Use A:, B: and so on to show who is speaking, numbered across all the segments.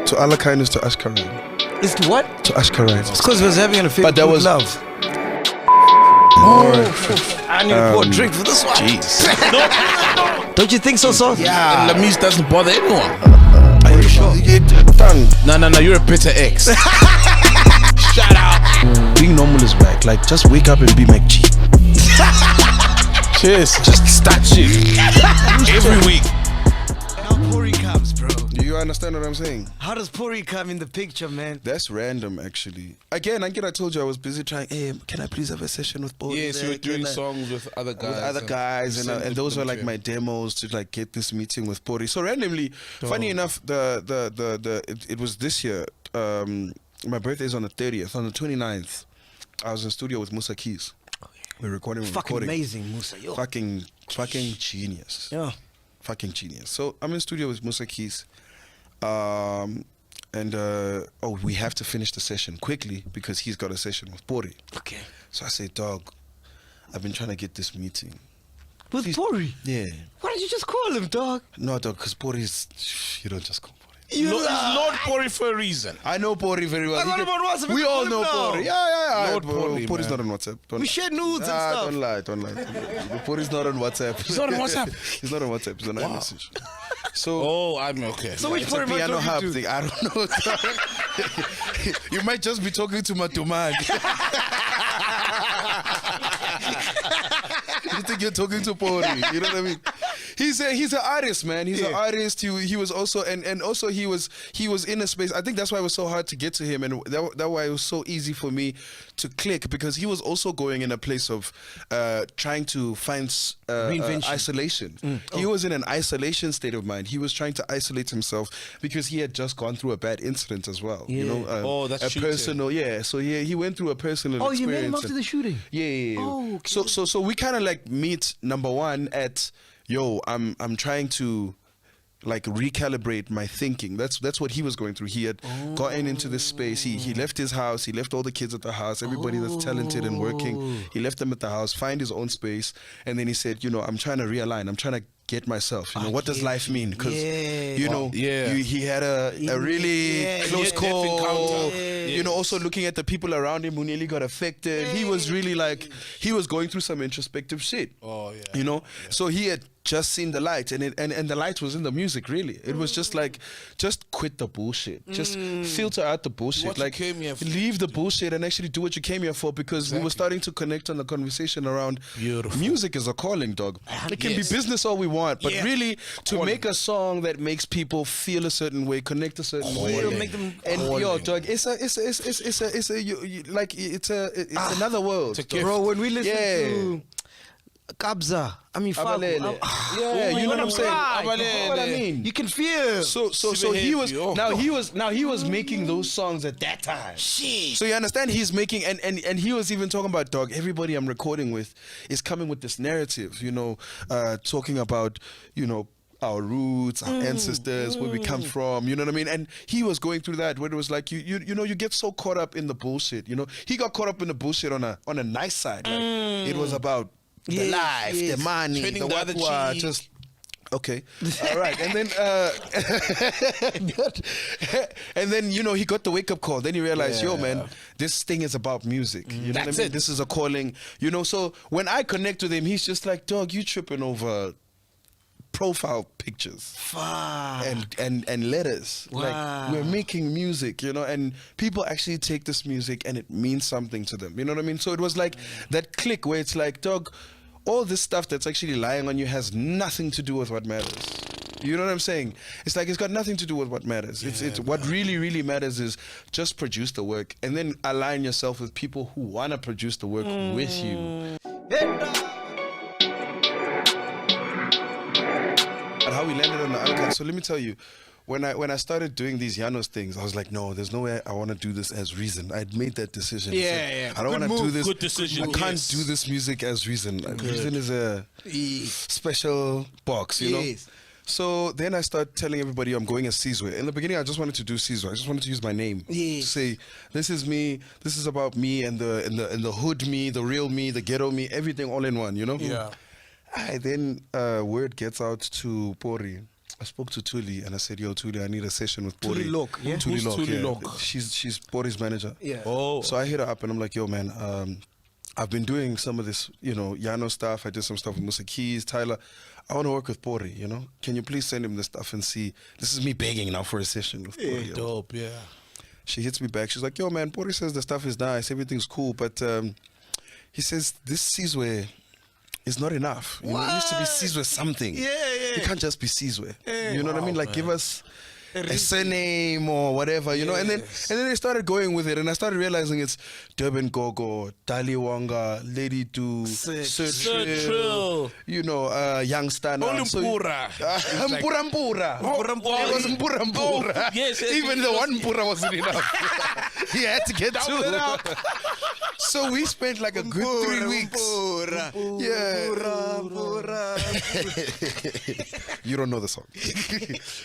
A: To Alakine is to Ashkaran.
B: It's to what?
A: To Ashkaran.
B: It's because he was having an affair
A: But that
B: with
A: was
B: love. I need to pour a drink for this one.
A: Jeez.
B: Don't you think so, sir?
C: Yeah. And Lamise doesn't bother anyone.
A: Are you sure?
C: No, you're a bitter ex. Shout out.
A: Being normal is whack. Like, just wake up and be MacG.
C: Cheers. Just start shit. Every week.
B: How Puri comes, bro.
A: Do you understand what I'm saying?
B: How does Puri come in the picture, man?
A: That's random, actually. Again, I told you I was busy trying. Hey, can I please have a session with Puri?
C: Yes, you were doing songs with other guys.
A: And those were like my demos to like get this meeting with Puri. So randomly, funny enough, it was this year. My birthday is on the 30th. On the 29th, I was in studio with Musa Keys. We're recording.
B: Amazing, Musa. Yo.
A: Fucking genius.
B: Yeah.
A: Fucking genius. So I'm in studio with Musa Keys. We have to finish the session quickly because he's got a session with Puri.
B: Okay.
A: So I say, dog, I've been trying to get this meeting.
B: With Puri?
A: Yeah.
B: Why did you just call him, dog?
A: No, dog, because Puri's, you don't just call Puri.
C: He's Lord Puri for a reason.
A: I know Puri very well. We all know Puri. Yeah.
C: Lord Puri,
A: Puri's not on WhatsApp.
B: We share nudes and stuff.
A: Don't lie. Puri's not on WhatsApp.
C: He's not on WhatsApp?
A: He's not on WhatsApp. He's on iMessage. So,
C: I'm okay.
B: So which Puri am I
A: piano hub
B: talking to?
A: thing. I don't know. You might just be talking to Matumag. You think you're talking to Puri? You know what I mean? He's an artist, man. He's an artist. He was also and also he was in a space. I think that's why it was so hard to get to him, and that why it was so easy for me to click, because he was also going in a place of trying to find isolation. He was in an isolation state of mind. He was trying to isolate himself because he had just gone through a bad incident as well. You know,
C: that's
A: a personal. Yeah, so he went through a personal.
B: Oh,
A: experience.
B: you met him after the shooting?
A: Yeah.
B: Oh, okay.
A: So we kind of like meet number one at, yo, I'm trying to like recalibrate my thinking. That's what he was going through. He had gotten into this space. He left his house. He left all the kids at the house. Everybody that's talented and working, he left them at the house, find his own space. And then he said, you know, I'm trying to realign. I'm trying to get myself. You know, what does life mean? Because he had a really close call. You know, also looking at the people around him who nearly got affected. He was really like, he was going through some introspective shit. You know, so he had just seen the light, and the light was in the music. Really, it was just like, just quit the bullshit, just filter out the bullshit, like leave the bullshit and actually do what you came here for, because we were starting to connect on the conversation around music is a calling, dog. It can be business all we want, but really to make a song that makes people feel a certain way, connect a certain way,
B: make them
A: dog, it's another world,
B: bro. When we listen to Kabza, I mean,
A: you know what I'm saying? What I mean?
B: You can feel.
A: So he was making those songs at that time. So you understand, he's making and he was even talking about, dog, everybody I'm recording with is coming with this narrative, you know, talking about, you know, our roots, our ancestors, where we come from, you know what I mean? And he was going through that, where it was like, you know, you get so caught up in the bullshit, you know. He got caught up in the bullshit on a nice side. Like, it was about the life, the money, the what, just okay, all right, and then you know, he got the wake up call. Then he realized, yo, man, this thing is about music. You know what I mean? This is a calling. You know, so when I connect with him, he's just like, dog, you tripping over profile pictures and letters. Like, we're making music, you know, and people actually take this music and it means something to them. You know what I mean? So it was like that click where it's like, dog, all this stuff that's actually lying on you has nothing to do with what matters. You know what I'm saying? It's like, it's got nothing to do with what matters. It's what really matters is just produce the work and then align yourself with people who want to produce the work with you. But how we landed on the Alakine. So let me tell you, when I started doing these Janos things, I was like, no, there's no way I want to do this as Reason. I'd made that decision. I don't want to do this.
C: Good decision.
A: I can't do this music as Reason. Reason is a special box, you know? So then I start telling everybody I'm going as Sizwe. In the beginning, I just wanted to do Sizwe. I just wanted to use my name to say, this is me. This is about me and the hood me, the real me, the ghetto me, everything all in one, you know? Then word gets out to Puri. I spoke to Tuli and I said, yo, Tuli, I need a session with Pori.
B: Tuli Lok, yeah?
A: Tuli
C: Who's
A: Lok,
C: Tuli
A: yeah.
C: Lok?
A: She's Pori's manager.
B: Yeah.
C: Oh.
A: So I hit her up and I'm like, yo, man, I've been doing some of this, Yano stuff. I did some stuff with Musa Keys, Tyler. I want to work with Pori, Can you please send him the stuff and see? This is me begging now for a session with Pori.
C: Dope, yeah.
A: She hits me back. She's like, yo, man, Pori says the stuff is nice. Everything's cool. But he says this Sizwe is not enough. It used to be Sizwe something.
B: Yeah.
A: You can't just be Sizwe. You know what I mean? Like,
C: man.
A: give us a surname or whatever, And then they started going with it, and I started realizing it's Durban Gogo, Dali Wanga, Lady Do, Sir Trill, Young Star.
C: Only Mpura.
A: Mpura. It was Mpura.
C: Yes,
A: Even the one Mpura wasn't enough. He had to get two. So we spent like a good 3 weeks. You don't know the song.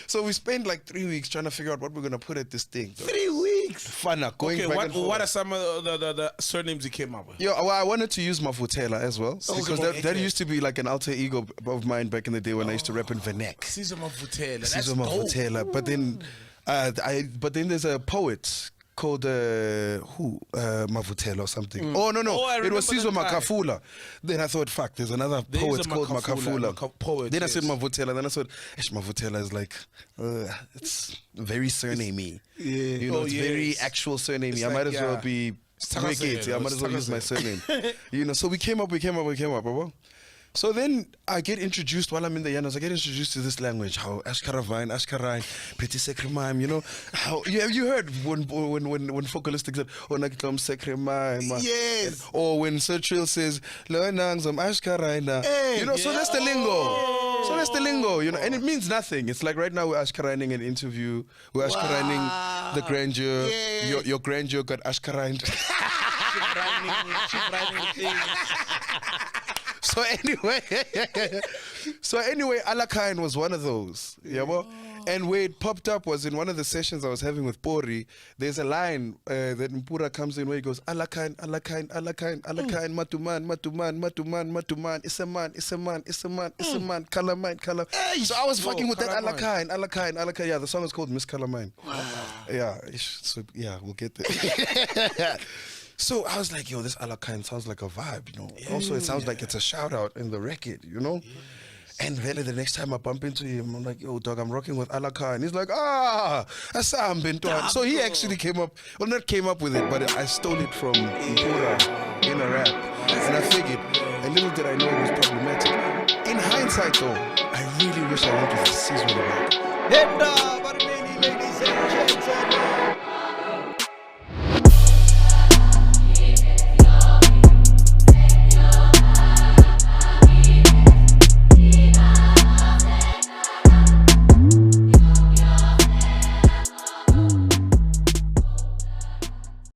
A: So we spent like 3 weeks trying to figure out what we're gonna put at this thing.
B: 3 weeks.
A: Fun, going
C: Okay,
A: back and forth.
C: what are some of the surnames he came up with?
A: Yeah, well, I wanted to use Maphorisa as well because that used to be like an alter ego of mine back in the day when I used to rap in Venek.
C: Sizwe Maphorisa. That's
A: Sizwe
C: dope.
A: Maphorisa. But then there's a poet called Maphorisa or something. Oh no,
C: I
A: it was
C: remember
A: Sizwe
C: that guy.
A: Makafula. Then I thought, fuck, there's another poet called Makafula.
C: Poet,
A: Then I
C: yes.
A: said Maphorisa. Then I thought, Maphorisa is like, it's very surnamey. It's very actual surnamey. I might as well be wicked. I might as well use my surname. So we came up, bro. So then I get introduced while I'm in the Yanos. I get introduced to this language. How Ashkarain, Pretty Sekrimime. How have you heard when Focalistic said Onakikom Sekrimime?
B: Yes.
A: Or when Sir Trill says Loanangzam Ashkaraina. So that's the lingo. And it means nothing. It's like right now we're Ashkaraining an interview. We're Ashkaraining the grandeur. Your grandeur got Ashkarained. So anyway, Alakine was one of those. And where it popped up was in one of the sessions I was having with Pori. There's a line that Mpura comes in where he goes, Alakine, matuman, it's a man, color mine. So I was fucking with that Alakine. Yeah, the song is called Miss Color Mine. Yeah, so yeah, we'll get there. So I was like, yo, this Alakine sounds like a vibe, Also, it sounds like it's a shout out in the record, And then the next time I bump into him, I'm like, yo, dog, I'm rocking with Alakine. He's like, that's Sam Bintuan. So he actually not came up with it, but I stole it from Mpura in a rap. And I figured, a little did I know it was problematic. In hindsight, though, I really wish I went with Sizwe Alakine.
B: Ladies and gentlemen.